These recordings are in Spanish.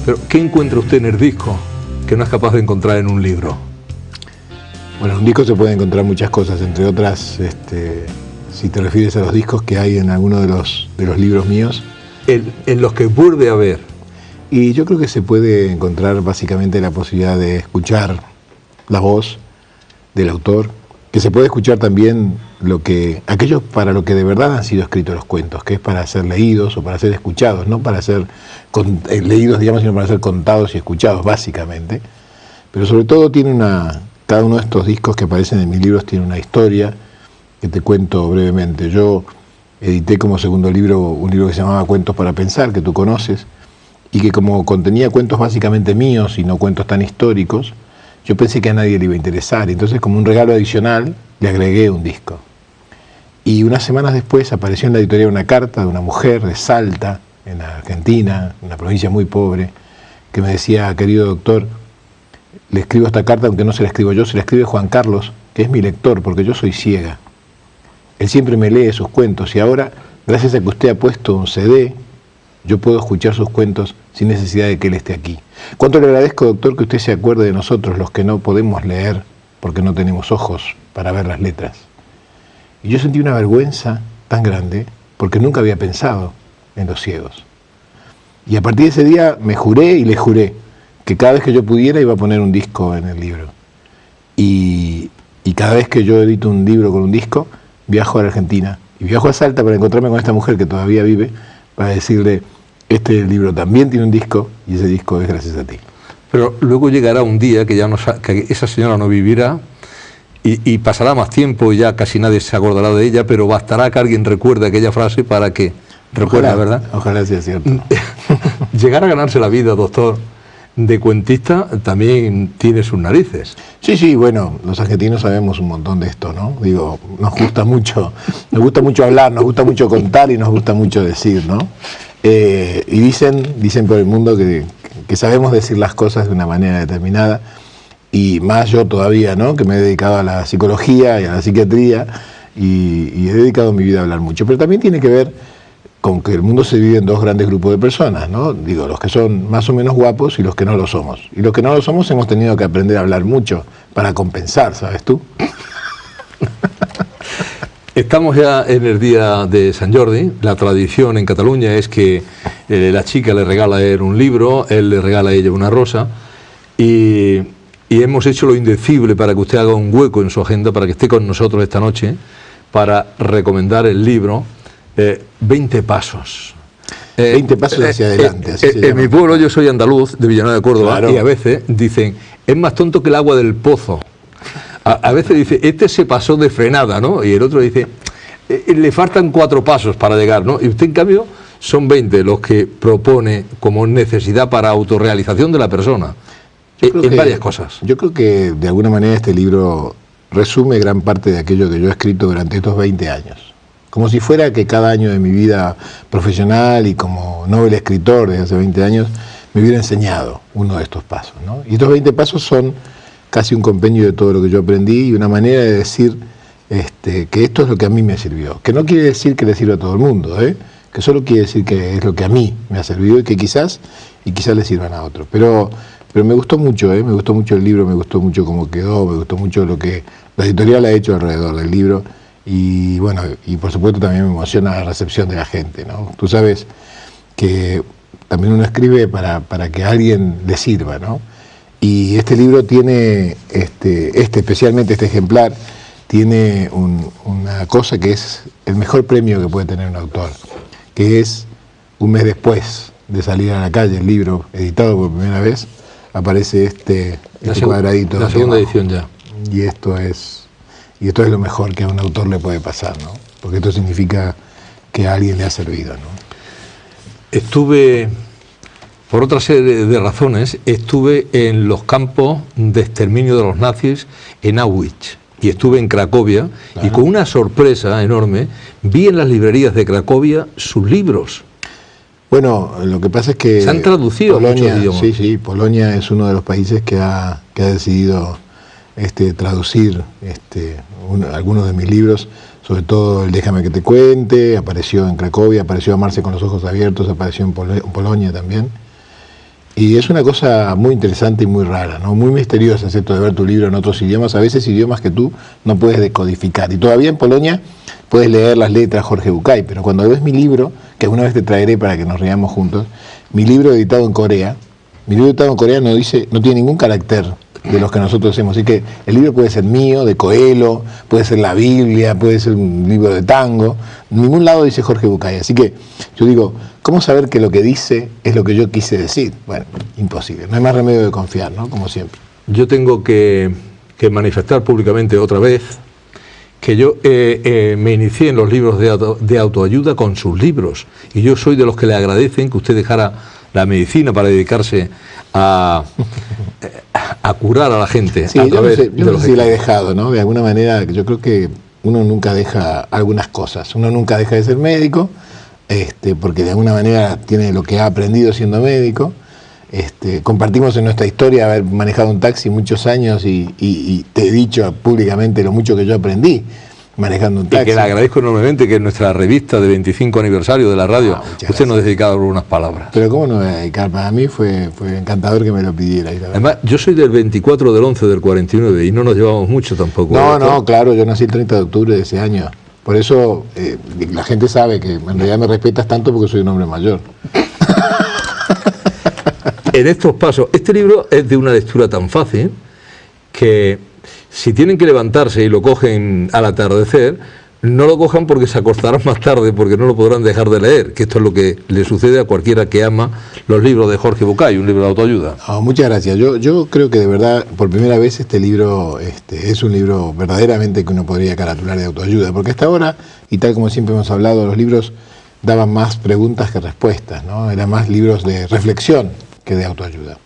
Pero, ¿qué encuentra usted en el disco que no es capaz de encontrar en un libro? Bueno, en un disco se pueden encontrar muchas cosas, entre otras, si te refieres a los discos que hay en alguno de los libros míos. En los que vuelve a ver. Y yo creo que se puede encontrar básicamente la posibilidad de escuchar la voz del autor, que se puede escuchar también aquello para lo que de verdad han sido escritos los cuentos, que es para ser leídos o para ser escuchados, no para ser leídos, digamos, sino para ser contados y escuchados, básicamente. Pero sobre todo cada uno de estos discos que aparecen en mis libros tiene una historia que te cuento brevemente. Yo edité como segundo libro un libro que se llamaba Cuentos para Pensar, que tú conoces, y que como contenía cuentos básicamente míos y no cuentos tan históricos, yo pensé que a nadie le iba a interesar. Entonces, como un regalo adicional, le agregué un disco. Y unas semanas después apareció en la editorial una carta de una mujer de Salta, en Argentina, una provincia muy pobre, que me decía: querido doctor, le escribo esta carta, aunque no se la escribo yo, se la escribe Juan Carlos, que es mi lector, porque yo soy ciega. Él siempre me lee sus cuentos y ahora, gracias a que usted ha puesto un CD, yo puedo escuchar sus cuentos sin necesidad de que él esté aquí. Cuánto le agradezco, doctor, que usted se acuerde de nosotros, los que no podemos leer porque no tenemos ojos para ver las letras. Y yo sentí una vergüenza tan grande porque nunca había pensado en los ciegos. Y a partir de ese día me juré y le juré que cada vez que yo pudiera iba a poner un disco en el libro. Y cada vez que yo edito un libro con un disco, viajo a la Argentina y viajo a Salta para encontrarme con esta mujer que todavía vive, para decirle: este libro también tiene un disco y ese disco es gracias a ti. Pero luego llegará un día que que esa señora no vivirá y pasará más tiempo y ya casi nadie se acordará de ella, pero bastará que alguien recuerde aquella frase para que recuerde, ¿verdad? Ojalá sea cierto. Llegar a ganarse la vida, doctor, de cuentista también tiene sus narices. Sí, bueno, los argentinos sabemos un montón de esto, ¿no? Digo, nos gusta mucho hablar, nos gusta mucho contar y nos gusta mucho decir, ¿no? Y dicen por el mundo que sabemos decir las cosas de una manera determinada, y más yo todavía, ¿no? Que me he dedicado a la psicología y a la psiquiatría y he dedicado mi vida a hablar mucho. Pero también tiene que ver con que el mundo se divide en dos grandes grupos de personas, ¿no? Digo, los que son más o menos guapos y los que no lo somos. Y los que no lo somos hemos tenido que aprender a hablar mucho para compensar, ¿sabes tú? Estamos ya en el día de Sant Jordi. La tradición en Cataluña es que la chica le regala a él un libro, él le regala a ella una rosa, y hemos hecho lo indecible para que usted haga un hueco en su agenda, para que esté con nosotros esta noche, para recomendar el libro 20 pasos. 20 pasos hacia adelante. Así En mi pueblo, yo soy andaluz, de Villanueva de Córdoba, claro. Y a veces dicen: es más tonto que el agua del pozo. A veces dice: este se pasó de frenada, ¿no? Y el otro dice: le faltan 4 pasos para llegar, ¿no? Y usted, en cambio, son 20 los que propone como necesidad para autorrealización de la persona, en varias cosas. Yo creo que de alguna manera este libro resume gran parte de aquello que yo he escrito durante estos 20 años. Como si fuera que cada año de mi vida profesional y como novel escritor desde hace 20 años me hubiera enseñado uno de estos pasos, ¿no? Y estos 20 pasos son casi un compendio de todo lo que yo aprendí y una manera de decir que esto es lo que a mí me sirvió. Que no quiere decir que le sirva a todo el mundo, que solo quiere decir que es lo que a mí me ha servido y que quizás le sirvan a otros. Pero me gustó mucho, me gustó mucho el libro, me gustó mucho cómo quedó, me gustó mucho lo que la editorial ha hecho alrededor del libro. Y bueno, y por supuesto también me emociona la recepción de la gente, ¿no? Tú sabes que también uno escribe para que a alguien le sirva, ¿no? Y este libro tiene, especialmente este ejemplar, tiene una cosa que es el mejor premio que puede tener un autor, que es un mes después de salir a la calle el libro, editado por primera vez, aparece este cuadradito. La segunda edición ya. Y esto es lo mejor que a un autor le puede pasar, ¿no? Porque esto significa que a alguien le ha servido, ¿no? Estuve, por otra serie de razones, estuve en los campos de exterminio de los nazis en Auschwitz y estuve en Cracovia. Ajá. Y con una sorpresa enorme vi en las librerías de Cracovia sus libros. Bueno, lo que pasa es que se han traducido Polonia, a muchos idiomas. Sí, Polonia es uno de los países que ha decidido traducir algunos de mis libros, sobre todo el Déjame que te cuente, apareció en Cracovia, apareció Amarse con los ojos abiertos, apareció en Polonia también. Y es una cosa muy interesante y muy rara, ¿no? Muy misteriosa, es esto de ver tu libro en otros idiomas, a veces idiomas que tú no puedes decodificar. Y todavía en Polonia puedes leer las letras Jorge Bucay, pero cuando ves mi libro, que alguna vez te traeré para que nos riamos juntos, mi libro editado en Corea, no dice, no tiene ningún carácter de los que nosotros hacemos. Así que el libro puede ser mío, de Coelho, puede ser la Biblia, puede ser un libro de tango. En ningún lado dice Jorge Bucay. Así que yo digo, ¿cómo saber que lo que dice es lo que yo quise decir? Bueno, imposible. No hay más remedio de confiar, ¿no? Como siempre. Yo tengo que manifestar públicamente otra vez que yo me inicié en los libros de autoayuda con sus libros. Y yo soy de los que le agradecen que usted dejara la medicina para dedicarse a curar a la gente. Sí, yo no sé si la he dejado, ¿no? De alguna manera, yo creo que uno nunca deja algunas cosas. Uno nunca deja de ser médico, porque de alguna manera tiene lo que ha aprendido siendo médico. Compartimos en nuestra historia haber manejado un taxi muchos años y te he dicho públicamente lo mucho que yo aprendí manejando un taxi. Y que le agradezco enormemente que en nuestra revista de 25 aniversario de la radio usted nos ha dedicado unas palabras. Pero ¿cómo no me voy a dedicar? Para mí fue encantador que me lo pidiera. Además, yo soy del 24 del 11 del 49 y no nos llevamos mucho tampoco. No, claro, yo nací el 30 de octubre de ese año. Por eso la gente sabe que en realidad me respetas tanto porque soy un hombre mayor. En estos pasos, este libro es de una lectura tan fácil que si tienen que levantarse y lo cogen al atardecer, no lo cojan porque se acostarán más tarde, porque no lo podrán dejar de leer, que esto es lo que le sucede a cualquiera que ama los libros de Jorge Bucay, un libro de autoayuda. Oh, muchas gracias. Yo creo que de verdad, por primera vez este libro es un libro verdaderamente que uno podría caratular de autoayuda, porque hasta ahora, y tal como siempre hemos hablado, los libros daban más preguntas que respuestas, ¿no? Eran más libros de reflexión que de autoayuda.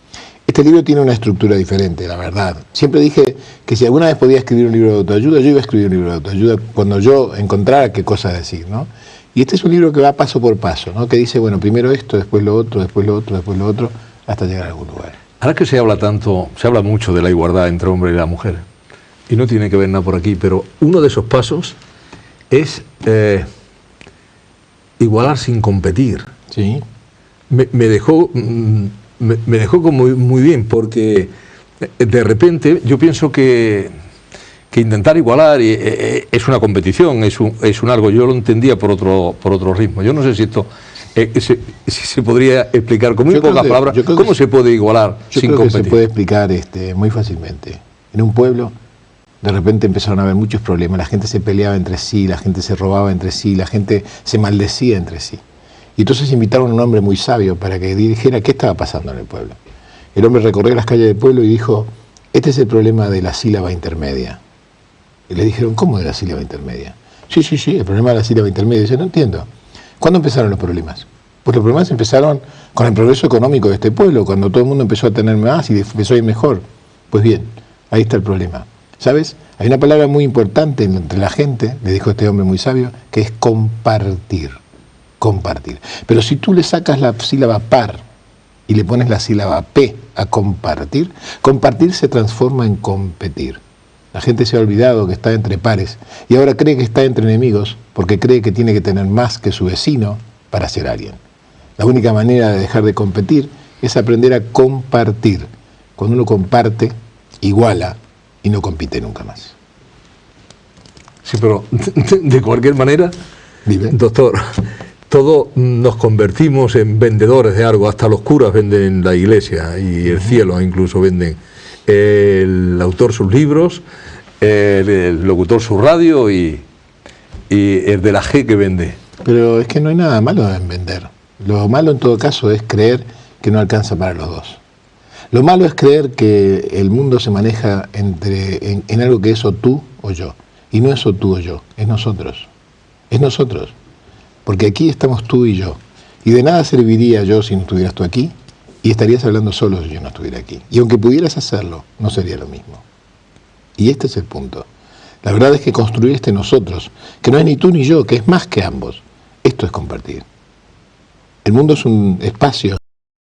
Este libro tiene una estructura diferente, la verdad. Siempre dije que si alguna vez podía escribir un libro de autoayuda, yo iba a escribir un libro de autoayuda cuando yo encontrara qué cosa decir, ¿no? Y este es un libro que va paso por paso, ¿no? Que dice, bueno, primero esto, después lo otro, después lo otro, después lo otro, hasta llegar a algún lugar. Ahora que se habla mucho de la igualdad entre hombre y la mujer, y no tiene que ver nada por aquí, pero uno de esos pasos es igualar sin competir. Sí. Me dejó como muy bien, porque de repente yo pienso que intentar igualar es una competición, es un algo. Yo lo entendía por otro ritmo. Yo no sé si esto si se podría explicar con muy pocas palabras cómo se puede igualar sin competir. Yo creo que se puede explicar muy fácilmente. En un pueblo de repente empezaron a haber muchos problemas, la gente se peleaba entre sí, la gente se robaba entre sí, la gente se maldecía entre sí. Y entonces invitaron a un hombre muy sabio para que dijera qué estaba pasando en el pueblo. El hombre recorrió las calles del pueblo y dijo, este es el problema de la sílaba intermedia. Y le dijeron, ¿cómo de la sílaba intermedia? Sí, el problema de la sílaba intermedia. Dice, no entiendo. ¿Cuándo empezaron los problemas? Pues los problemas empezaron con el progreso económico de este pueblo, cuando todo el mundo empezó a tener más y empezó a ir mejor. Pues bien, ahí está el problema. ¿Sabes? Hay una palabra muy importante entre la gente, le dijo este hombre muy sabio, que es compartir. Compartir. Pero si tú le sacas la sílaba par y le pones la sílaba p a compartir, compartir se transforma en competir. La gente se ha olvidado que está entre pares y ahora cree que está entre enemigos porque cree que tiene que tener más que su vecino para ser alguien. La única manera de dejar de competir es aprender a compartir. Cuando uno comparte, iguala y no compite nunca más. Sí, pero de cualquier manera, Dime. Doctor, todos nos convertimos en vendedores de algo, hasta los curas venden la iglesia y el cielo incluso venden. El autor sus libros, el locutor su radio y el de la G que vende. Pero es que no hay nada malo en vender. Lo malo en todo caso es creer que no alcanza para los dos. Lo malo es creer que el mundo se maneja en algo que es o tú o yo. Y no es o tú o yo, es nosotros. Es nosotros. Porque aquí estamos tú y yo. Y de nada serviría yo si no estuvieras tú aquí, y estarías hablando solo si yo no estuviera aquí. Y aunque pudieras hacerlo, no sería lo mismo. Y este es el punto. La verdad es que construir este nosotros, que no es ni tú ni yo, que es más que ambos, esto es compartir. El mundo es un espacio